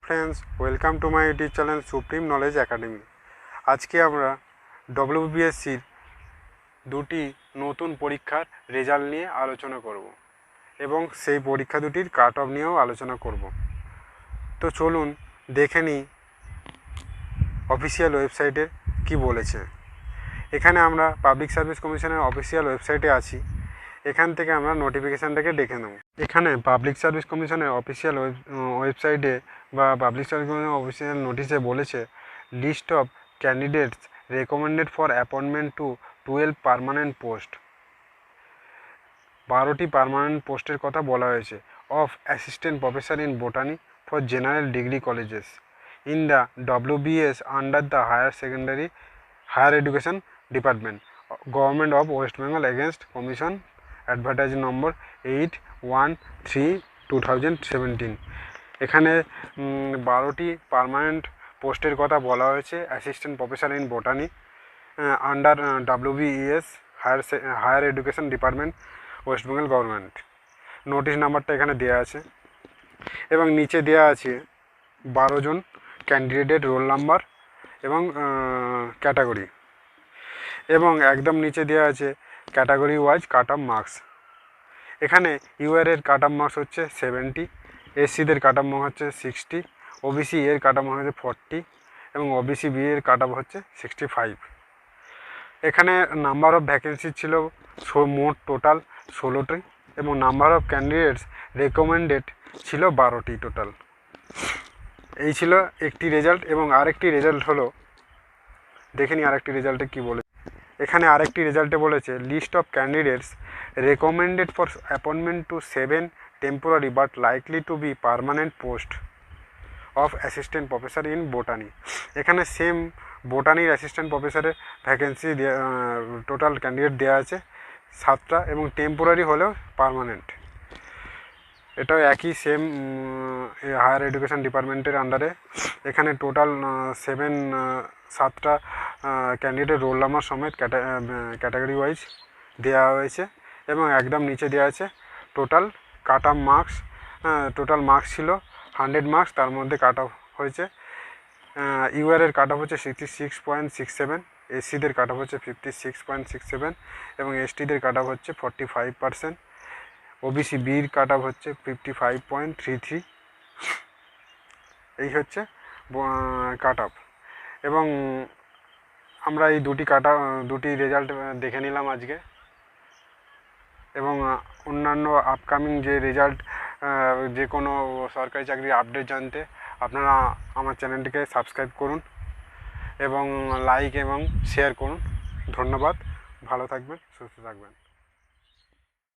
Friends welcome to my YouTube channel Supreme Knowledge Academy. आज के আমরা WBPSC দুটি নতুন পরীক্ষার রেজাল্ট নিয়ে আলোচনা করব এবং সেই পরীক্ষা দুটির কাট অফ নিয়েও আলোচনা করব। তো চলুন দেখে নিই অফিসিয়াল ওয়েবসাইটে কি বলেছে। এখানে আমরা পাবলিক সার্ভিস কমিশনের অফিসিয়াল ওয়েবসাইটে আছি। এখান থেকে আমরা নোটিফিকেশানটাকে দেখে নেব। এখানে পাবলিক সার্ভিস কমিশনের অফিসিয়াল ওয়েবসাইটে বা পাবলিক সার্ভিস কমিশনের অফিসিয়াল নোটিশে বলেছে list of candidates recommended for appointment to 12 permanent post. 12টি পার্মানেন্ট পোস্টের কথা বলা হয়েছে of assistant professor in botany for general degree colleges in the WBES under the higher education department government of West Bengal against commission advertise number 813/2017। এখানে 12টি permanent পোস্টের কথা বলা হয়েছে assistant professor in botany under WBES higher education department West Bengal government. Notice নাম্বারটা এখানে দেওয়া আছে এবং নিচে দেওয়া আছে 12 জন ক্যান্ডিডেটের রোল নাম্বার এবং ক্যাটাগরি, এবং একদম নিচে দেওয়া আছে category wise cut off marks. এখানে ইউআর-এর কাট অফ মার্কস হচ্ছে 70, এসসিদের কাট অফ মার্কস হচ্ছে 60, ওবিসি এর কাট অফ মার্কস হচ্ছে 40 এবং ওবিসি বি এর কাট অফ হচ্ছে 65। এখানে নাম্বার অফ ভ্যাকেন্সি ছিল মোট টোটাল 16টি এবং নাম্বার অফ ক্যান্ডিডেটস রেকমেন্ডেড ছিল 12টি টোটাল। এই ছিল একটি রেজাল্ট। এবং আরেকটি রেজাল্ট হলো, দেখে নিই আরেকটি রেজাল্টে কী বলে। এখানে আরেকটি রেজাল্টে বলেছে list of candidates recommended for appointment to 7 temporary but likely to be permanent post of assistant professor in botany. এখানে সেম বোটানির অ্যাসিস্ট্যান্ট প্রফেসরের ভ্যাকেন্সি টোটাল ক্যান্ডিডেট দেওয়া আছে 7টা এবং টেম্পোরারি হলেও পার্মানেন্ট। এটাও একই সেম হায়ার এডুকেশন ডিপার্টমেন্টের আন্ডারে। এখানে টোটাল 7টা ক্যান্ডিডেট রোল নাম্বার সমেত ক্যাটাগরি ওয়াইজ দেওয়া হয়েছে এবং একদম নিচে দেওয়া আছে total cut off marks. Total marks ছিল 100 মার্কস, তার মধ্যে কাট অফ হয়েছে ইউআর-এর কাট অফ হচ্ছে 66.67, এসসিদের কাট অফ হচ্ছে 56.67 এবং এসটিদের কাট অফ হচ্ছে 45%, ওবিসি বির কাট অফ হচ্ছে 55.33। এই হচ্ছে কাট অফ। এবং আমরা এই দুটি রেজাল্ট দেখে নিলাম আজকে। এবং অন্যান্য আপকামিং যে রেজাল্ট, যে কোনো সরকারি চাকরির আপডেট জানতে আপনারা আমার চ্যানেলটিকে সাবস্ক্রাইব করুন এবং লাইক এবং শেয়ার করুন। ধন্যবাদ, ভালো থাকবেন, সুস্থ থাকবেন।